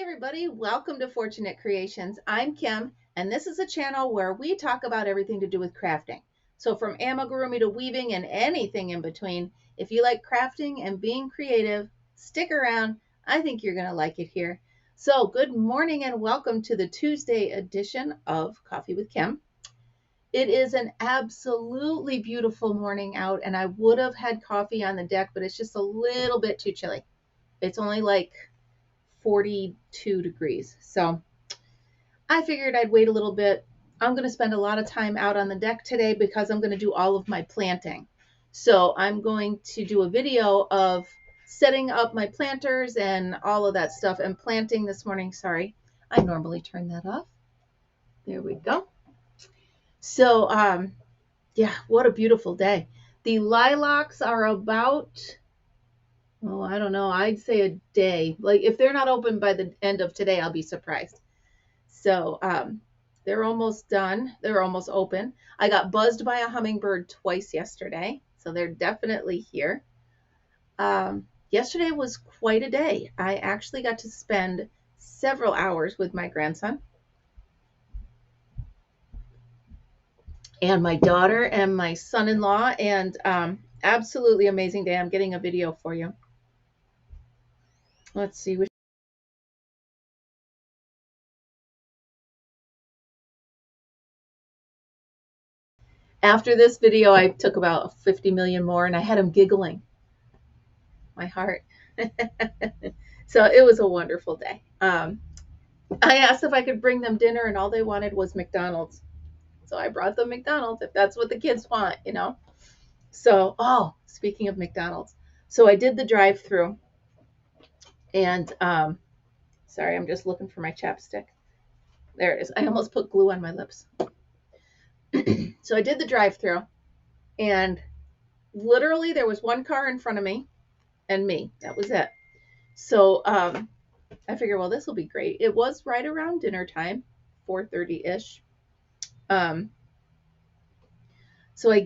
everybody, welcome to Fortunate Creations. I'm Kim, and this is a channel where we talk about everything to do with crafting. So from amigurumi to weaving and anything in between. If you like crafting and being creative, stick around. I think you're going to like it here. So good morning and welcome to the Tuesday edition of Coffee with Kim. It is an absolutely beautiful morning out, and I would have had coffee on the deck, but it's just a little bit too chilly. It's only like 42 degrees. So I figured I'd wait a little bit. I'm going to spend a lot of time out on the deck today because I'm going to do all of my planting. So I'm going to do a video of setting up my planters and all of that stuff and planting this morning. Sorry, I normally turn that off. There we go. So, yeah, what a beautiful day. The lilacs are about, oh, I don't know. I'd say a day. Like if they're not open by the end of today, I'll be surprised. So they're almost done. They're almost open. I got buzzed by a hummingbird twice yesterday. So they're definitely here. Yesterday was quite a day. I actually got to spend several hours with my grandson and my daughter and my son-in-law, and absolutely amazing day. I'm getting a video for you. Let's see. After this video, I took about 50 million more, and I had him giggling. My heart. So it was a wonderful day. I asked if I could bring them dinner, and all they wanted was McDonald's. So I brought them McDonald's if that's what the kids want, you know. So, oh, speaking of McDonald's. So I did the drive-through, and sorry, I'm just looking for my chapstick. There it is. I almost put glue on my lips. So I did the drive-through, and literally there was one car in front of me and me. That was it. So I figured, well, this will be great. It was right around dinner time, 4:30-ish. So I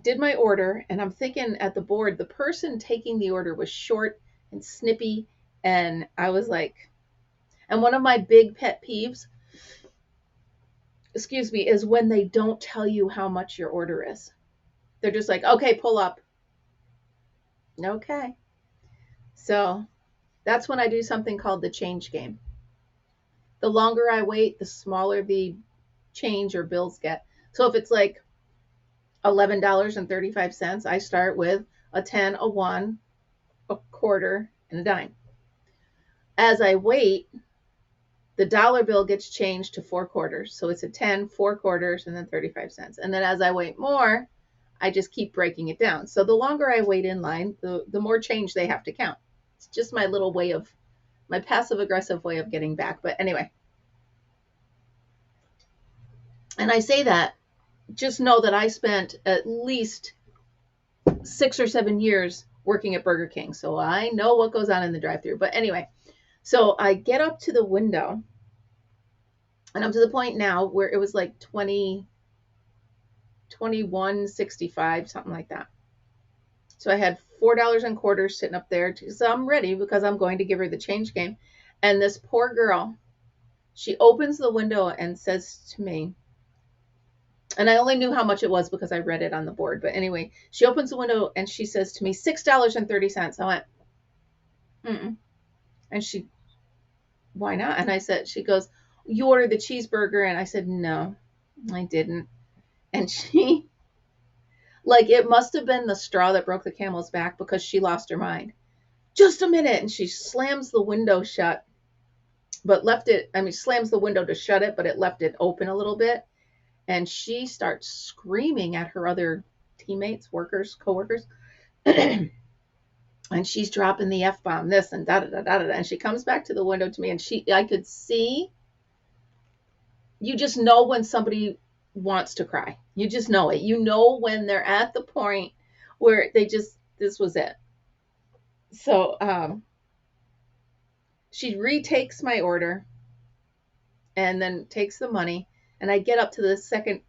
did my order, and I'm thinking at the board, the person taking the order was short and snippy, and I was like, and one of my big pet peeves, excuse me, is when they don't tell you how much your order is. They're just like, okay, pull up. Okay. So that's when I do something called the change game. The longer I wait, the smaller the change or bills get. So if it's like $11.35, I start with a 10, a 1, a quarter, and a dime. As I wait, the dollar bill gets changed to 4 quarters. So it's a 10, 4 quarters, and then 35 cents. And then as I wait more, I just keep breaking it down. So the longer I wait in line, the more change they have to count. It's just my little way of, my passive-aggressive way of getting back. But anyway. And I say that, just know that I spent at least 6 or 7 years working at Burger King. So I know what goes on in the drive-thru. But anyway, so I get up to the window, and I'm to the point now where it was like 21.65, something like that. So I had $4 and quarters sitting up there. So I'm ready because I'm going to give her the change game. And this poor girl, she opens the window and says to me, and I only knew how much it was because I read it on the board. But anyway, she opens the window and she says to me, $6.30. I went, mm-mm. And she, why not? And I said, she goes, you ordered the cheeseburger. And I said, no, I didn't. And she, like, it must have been the straw that broke the camel's back because she lost her mind. Just a minute. And she slams the window shut, but left it, I mean, slams the window to shut it, but it left it open a little bit. And she starts screaming at her other teammates, workers, coworkers. And she's dropping the F-bomb, this and da-da-da-da-da. And she comes back to the window to me, and I could see, you just know when somebody wants to cry. You just know it. You know when they're at the point where they just, this was it. So she retakes my order and then takes the money. And I get up to the second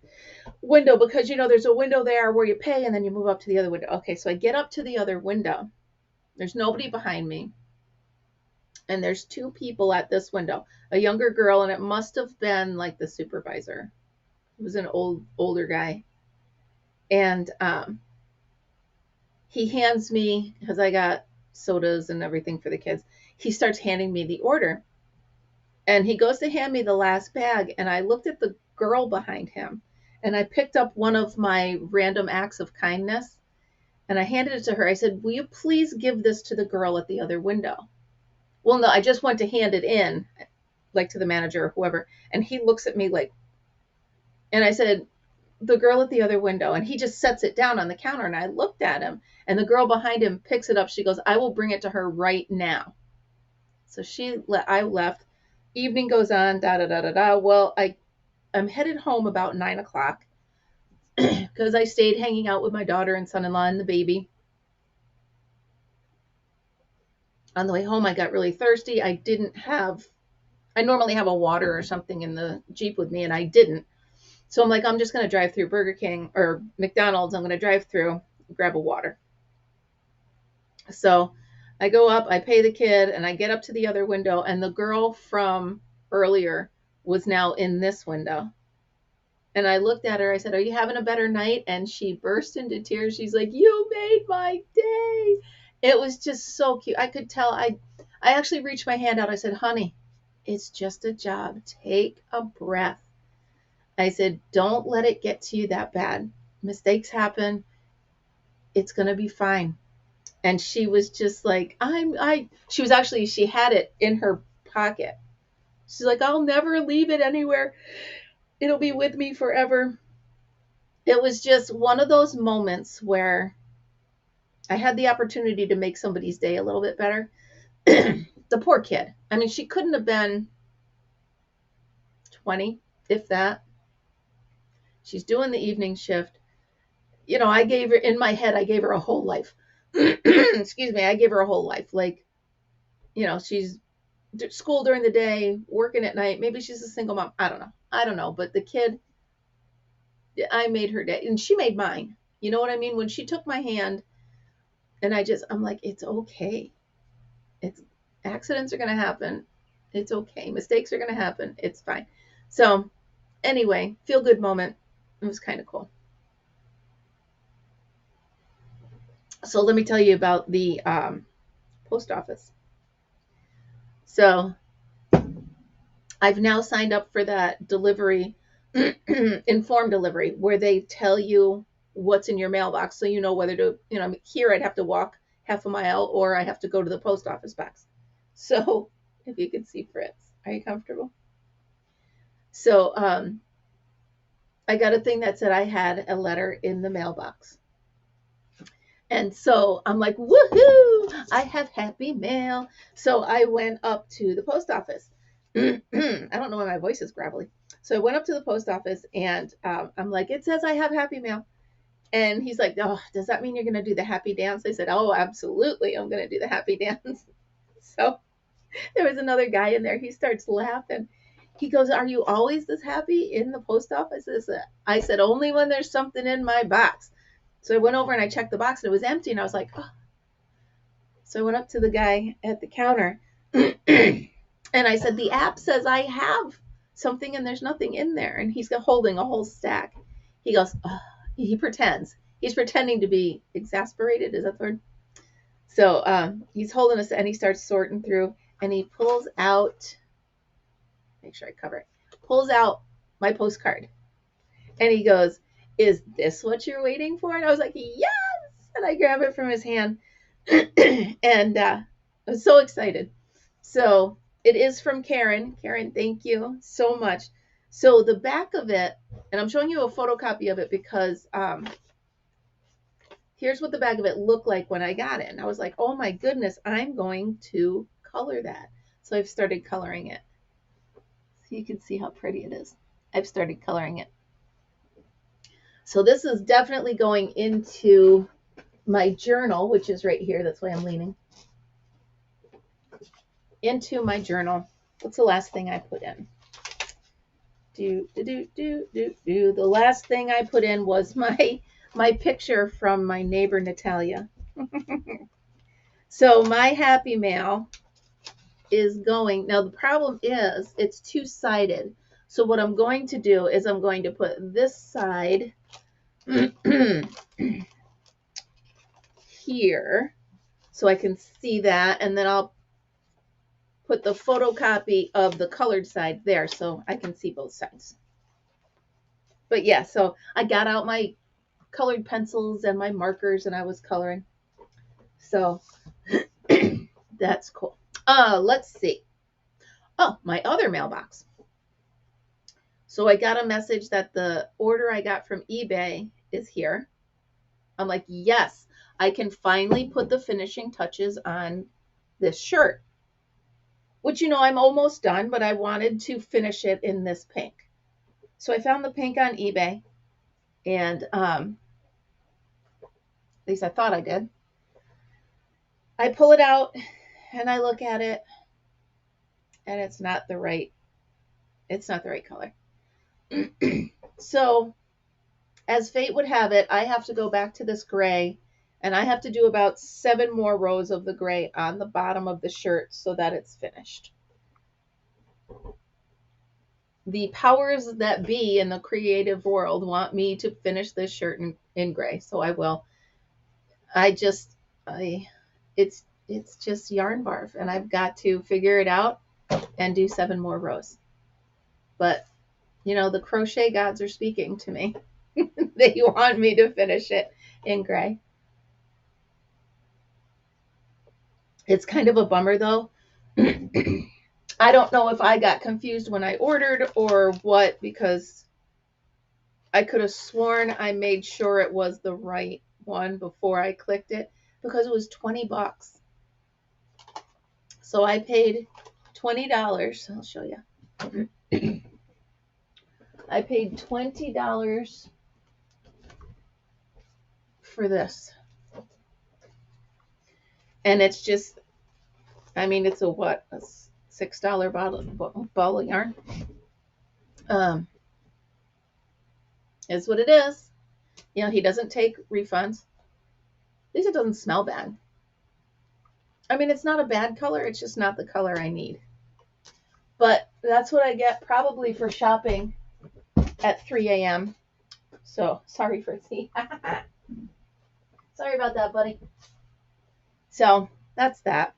window because, you know, there's a window there where you pay and then you move up to the other window. Okay, so I get up to the other window. There's nobody behind me. and there's two people at this window, a younger girl, and it must have been like the supervisor. It was an older guy. And he hands me, because I got sodas and everything for the kids, he starts handing me the order. And he goes to hand me the last bag, and I looked at the girl behind him, and I picked up one of my random acts of kindness, and I handed it to her. I said, "Will you please give this to the girl at the other window?" Well, no, I just went to hand it in, like to the manager or whoever, and he looks at me like, and I said, "The girl at the other window," and he just sets it down on the counter, and I looked at him, and the girl behind him picks it up. She goes, "I will bring it to her right now." So I left. Evening goes on, da da da da da. Well, I'm headed home about 9 o'clock because I stayed hanging out with my daughter and son-in-law and the baby. On the way home, I got really thirsty. I normally have a water or something in the Jeep with me, and I didn't. So I'm like, I'm just going to drive through Burger King or McDonald's. I'm going to drive through, grab a water. So I go up, I pay the kid, and I get up to the other window, and the girl from earlier was now in this window. And I looked at her, I said, "Are you having a better night?" And she burst into tears. She's like, "You made my day." It was just so cute. I could tell. I actually reached my hand out. I said, "Honey, it's just a job. Take a breath." I said, "Don't let it get to you that bad. Mistakes happen. It's going to be fine." And she was just like, she had it in her pocket. She's like, "I'll never leave it anywhere. It'll be with me forever." It was just one of those moments where I had the opportunity to make somebody's day a little bit better. The poor kid. I mean, she couldn't have been 20, if that. She's doing the evening shift. I gave her, in my head, I gave her a whole life. Excuse me, I gave her a whole life. Like, she's school during the day, working at night. Maybe she's a single mom. I don't know. But the kid, I made her day, and she made mine. You know what I mean? When she took my hand, and I'm like, it's okay. It's accidents are going to happen. It's okay. Mistakes are going to happen. It's fine. So anyway, feel good moment. It was kind of cool. So let me tell you about the post office. So I've now signed up for that delivery, informed delivery, where they tell you what's in your mailbox, so you know whether to, here I'd have to walk half a mile or I have to go to the post office box. So if you could see Fritz, are you comfortable? So I got a thing that said I had a letter in the mailbox. And so I'm like, woohoo, I have happy mail. So I went up to the post office. I don't know why my voice is gravelly. So I went up to the post office, and I'm like, "It says I have happy mail." And he's like, "Oh, does that mean you're going to do the happy dance?" I said, "Oh, absolutely. I'm going to do the happy dance." So there was another guy in there. He starts laughing. He goes, "Are you always this happy in the post office?" I said, "Only when there's something in my box." So I went over and I checked the box, and it was empty. And I was like, "Oh." So I went up to the guy at the counter and I said, "The app says I have something and there's nothing in there." And he's holding a whole stack. He goes, oh. He pretends. He's pretending to be exasperated. Is that the word? So he's holding us, and he starts sorting through, and he pulls out, make sure I cover it, pulls out my postcard. And he goes, "Is this what you're waiting for?" And I was like, "Yes." And I grab it from his hand. And I was so excited. So it is from Karen. Karen, thank you so much. So the back of it, and I'm showing you a photocopy of it because here's what the back of it looked like when I got it. And I was like, oh my goodness, I'm going to color that. So I've started coloring it. So you can see how pretty it is. I've started coloring it. So this is definitely going into my journal, which is right here. That's why I'm leaning. Into my journal. What's the last thing I put in? The last thing I put in was my picture from my neighbor Natalia. So my happy mail is going, now the problem is it's two-sided. So what I'm going to do is I'm going to put this side here so I can see that, and then I'll put the photocopy of the colored side there so I can see both sides. But yeah, so I got out my colored pencils and my markers and I was coloring. So that's cool. Let's see. Oh, my other mailbox. So I got a message that the order I got from eBay is here. I'm like, yes, I can finally put the finishing touches on this shirt. Which, I'm almost done, but I wanted to finish it in this pink. So I found the pink on eBay, and at least I thought I did. I pull it out and I look at it, and it's not the right color. So as fate would have it, I have to go back to this gray, and I have to do about 7 more rows of the gray on the bottom of the shirt so that it's finished. The powers that be in the creative world want me to finish this shirt in gray, so I will. It's just yarn barf, and I've got to figure it out and do 7 more rows. But the crochet gods are speaking to me. They want me to finish it in gray. It's kind of a bummer though. I don't know if I got confused when I ordered or what, because I could have sworn I made sure it was the right one before I clicked it, because it was $20. So I paid $20. I'll show you. I paid $20 for this. And it's just, it's a what? A $6 ball of yarn. Is what it is. He doesn't take refunds. At least it doesn't smell bad. It's not a bad color. It's just not the color I need. But that's what I get probably for shopping at 3 a.m. So sorry for tea. Sorry about that, buddy. So that's that.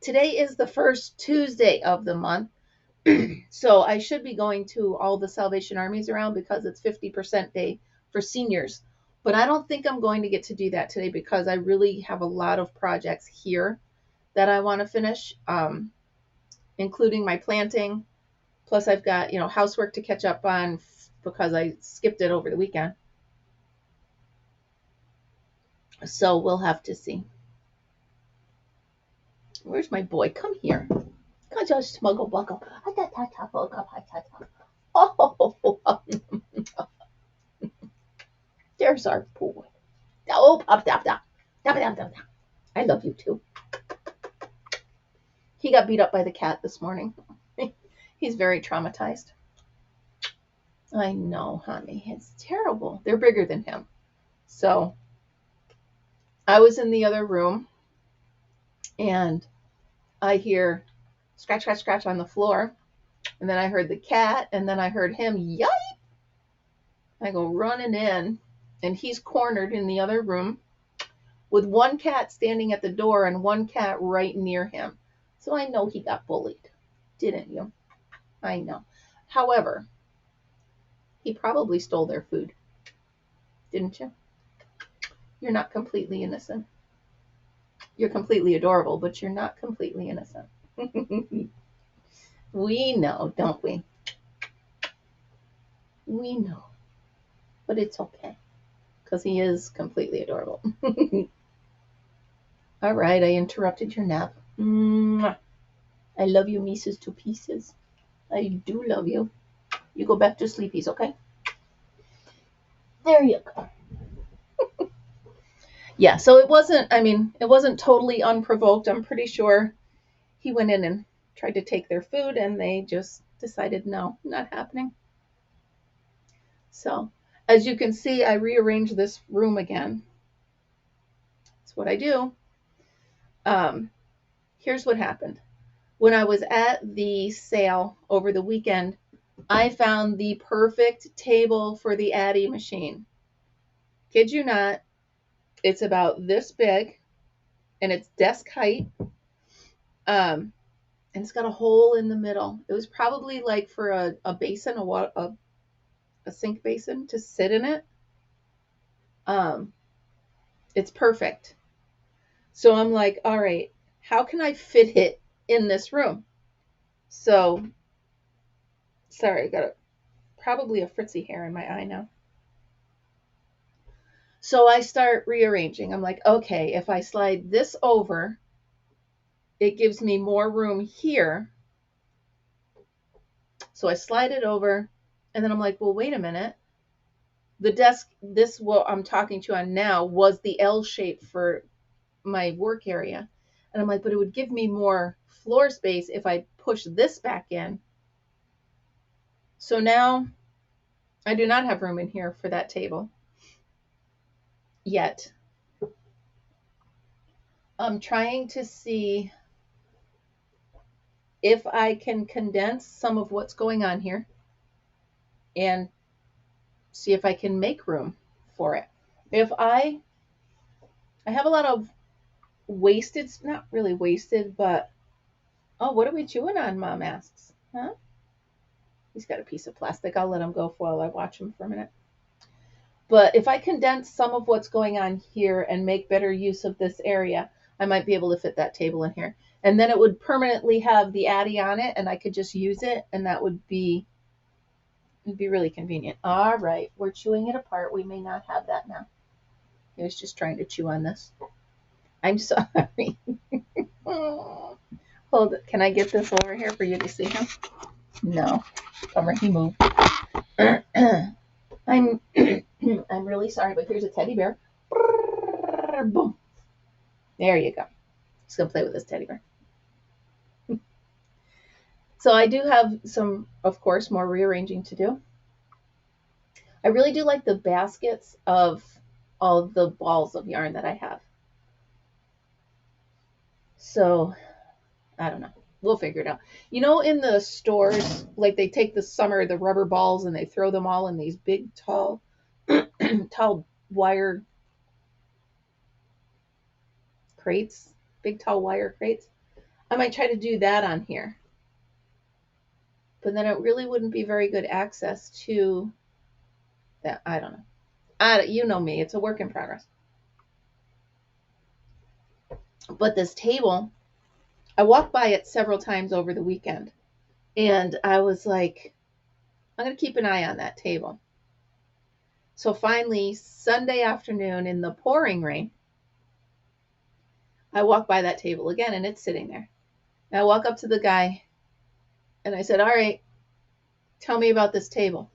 Today is the first Tuesday of the month. So I should be going to all the Salvation Armies around because it's 50% day for seniors. But I don't think I'm going to get to do that today because I really have a lot of projects here that I want to finish, including my planting. Plus I've got, housework to catch up on because I skipped it over the weekend. So we'll have to see. Where's my boy? Come here. Come just smuggle buckle. Oh, there's our boy. Oh, I love you too. He got beat up by the cat this morning. He's very traumatized. I know, honey. It's terrible. They're bigger than him. So I was in the other room and I hear scratch, scratch, scratch on the floor. And then I heard the cat, and then I heard him yipe. I go running in, and he's cornered in the other room with one cat standing at the door and one cat right near him. So I know he got bullied, didn't you? I know. However, he probably stole their food, didn't you? You're not completely innocent. You're completely adorable, but you're not completely innocent. We know, don't we? We know. But it's okay, because he is completely adorable. All right, I interrupted your nap. I love you, Mises to pieces. I do love you. You go back to sleepies, okay? There you go. Yeah, so it wasn't totally unprovoked. I'm pretty sure he went in and tried to take their food, and they just decided, no, not happening. So, as you can see, I rearranged this room again. That's what I do. Here's what happened. When I was at the sale over the weekend, I found the perfect table for the Addy machine. Kid you not, it's about this big and it's desk height. And it's got a hole in the middle. It was probably like for a basin, a sink basin to sit in it. Um, it's perfect. So I'm like, all right, how can I fit it in this room? So, sorry, I got probably a fritzy hair in my eye now. So I start rearranging. I'm like, okay, if I slide this over, it gives me more room here. So I slide it over, and then I'm like, well, wait a minute. The desk, this what I'm talking to you on now, was the L shape for my work area. And I'm like, but it would give me more floor space if I push this back in. So now I do not have room in here for that table yet. I'm trying to see if I can condense some of what's going on here and see if I can make room for it. If I have a lot of wasted, not really wasted, but oh, what are we chewing on? Mom asks. Huh? He's got a piece of plastic. I'll let him go while I watch him for a minute. But if I condense some of what's going on here and make better use of this area, I might be able to fit that table in here. And then it would permanently have the Addy on it and I could just use it, and that would be really convenient. All right, we're chewing it apart. We may not have that now. He was just trying to chew on this. I'm sorry. Hold it. Can I get this over here for you to see him? No. Bummer, he moved. I'm I'm really sorry, but here's a teddy bear. Boom. There you go. He's gonna play with this teddy bear. So I do have some, of course, more rearranging to do. I really do like the baskets of all the balls of yarn that I have. So I don't know. We'll figure it out. You know, in the stores, like they take the rubber balls, and they throw them all in these big, tall, tall wire crates, big, tall wire crates. I might try to do that on here. But then it really wouldn't be very good access to that. I don't know. You know me. It's a work in progress. But this table, I walked by it several times over the weekend. And I was like, I'm going to keep an eye on that table. So finally, Sunday afternoon in the pouring rain, I walk by that table again and it's sitting there. And I walk up to the guy and I said, all right, tell me about this table.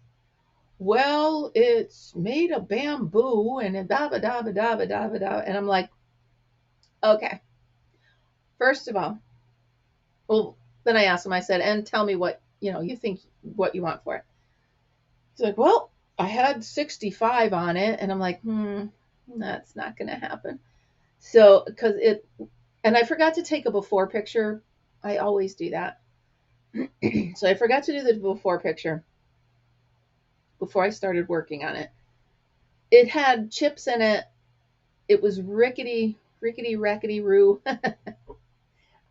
Well, it's made of bamboo and da ba da ba da ba da ba da. And I'm like, okay. First of all, well, then I asked him, I said, and tell me what, you think, what you want for it. He's like, well, I had 65 on it. And I'm like, that's not going to happen. So, and I forgot to take a before picture. I always do that. So I forgot to do the before picture before I started working on it. It had chips in it. It was rickety, rackety roo.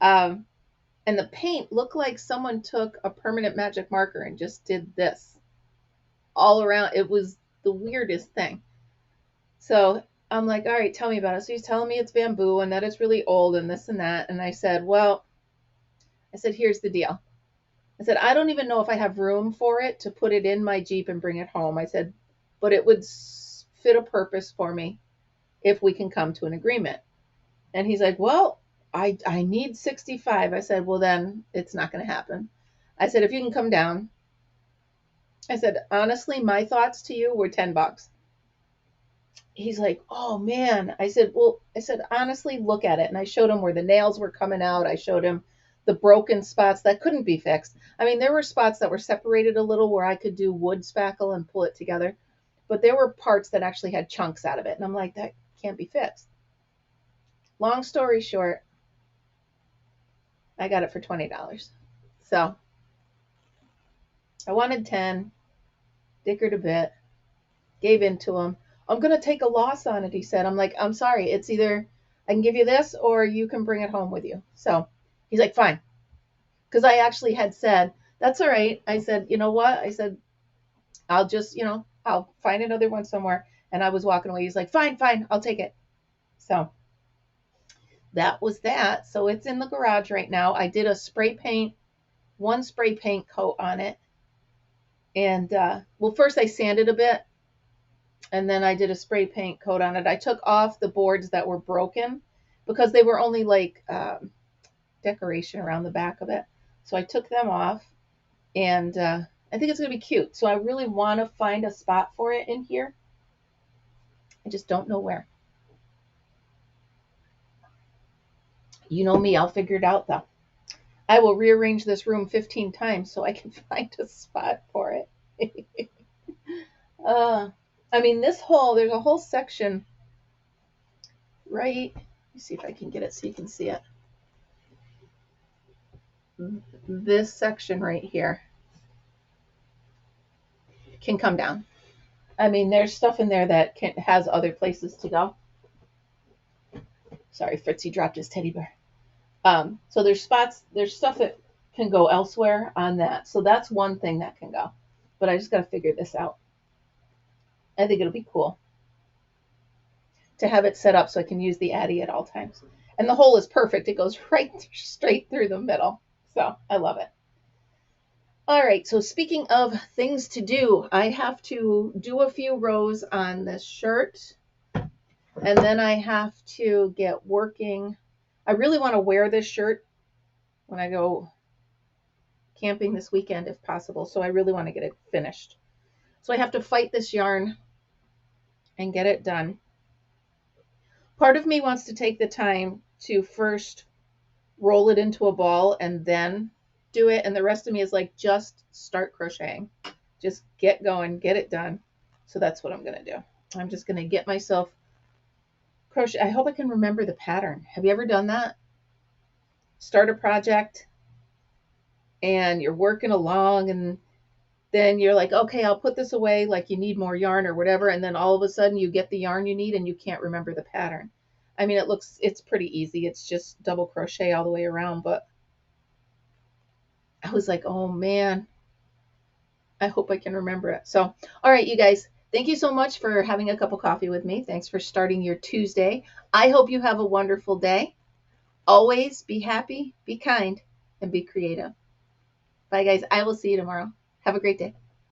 And the paint looked like someone took a permanent magic marker and just did this all around. It was the weirdest thing. So I'm like, all right, tell me about it. So he's telling me it's bamboo and that it's really old and this and that. And I said, here's the deal. I said, I don't even know if I have room for it to put it in my Jeep and bring it home. I said, but it would fit a purpose for me if we can come to an agreement. And he's like, well, I need 65. I said, well, then it's not going to happen. I said, if you can come down. I said, honestly, my thoughts to you were $10. He's like, oh man. I said, honestly, look at it. And I showed him where the nails were coming out. I showed him the broken spots that couldn't be fixed. I mean, there were spots that were separated a little where I could do wood spackle and pull it together. But there were parts that actually had chunks out of it. And I'm like, that can't be fixed. Long story short, I got it for $20. So I wanted 10, dickered a bit, gave in to him. I'm going to take a loss on it, he said. I'm like, I'm sorry. It's either I can give you this or you can bring it home with you. So he's like, fine. Because I actually had said, that's all right. I said, you know what? I said, I'll just, I'll find another one somewhere. And I was walking away. He's like, fine, fine. I'll take it. So that was that. So it's in the garage right now. I did one spray paint coat on it. And, well, first I sanded a bit and then I did a spray paint coat on it. I took off the boards that were broken because they were only like decoration around the back of it. So I took them off, and I think it's going to be cute. So I really want to find a spot for it in here. I just don't know where. You know me, I'll figure it out though. I will rearrange this room 15 times so I can find a spot for it. I mean, there's a whole section right. Let me see if I can get it so you can see it. This section right here can come down. I mean, there's stuff in there that has other places to go. Sorry, Fritzy dropped his teddy bear. So there's stuff that can go elsewhere on that. So that's one thing that can go. But I just got to figure this out. I think it'll be cool to have it set up so I can use the Addy at all times. And the hole is perfect. It goes right straight through the middle. So I love it. All right, so speaking of things to do, I have to do a few rows on this shirt, and then I have to get working. I really want to wear this shirt when I go camping this weekend if possible, so I really want to get it finished. So I have to fight this yarn and get it done. Part of me wants to take the time to first roll it into a ball and then do it, and the rest of me is like, just start crocheting. Just get going, get it done. So that's what I'm going to do. I'm just going to get myself crochet. I hope I can remember the pattern. Have you ever done that? Start a project and you're working along and then you're like, okay, I'll put this away, like you need more yarn or whatever, and then all of a sudden you get the yarn you need and you can't remember the pattern. I mean, it's pretty easy. It's just double crochet all the way around, but I was like, oh man, I hope I can remember it. So, all right, you guys, thank you so much for having a cup of coffee with me. Thanks for starting your Tuesday. I hope you have a wonderful day. Always be happy, be kind, and be creative. Bye, guys. I will see you tomorrow. Have a great day.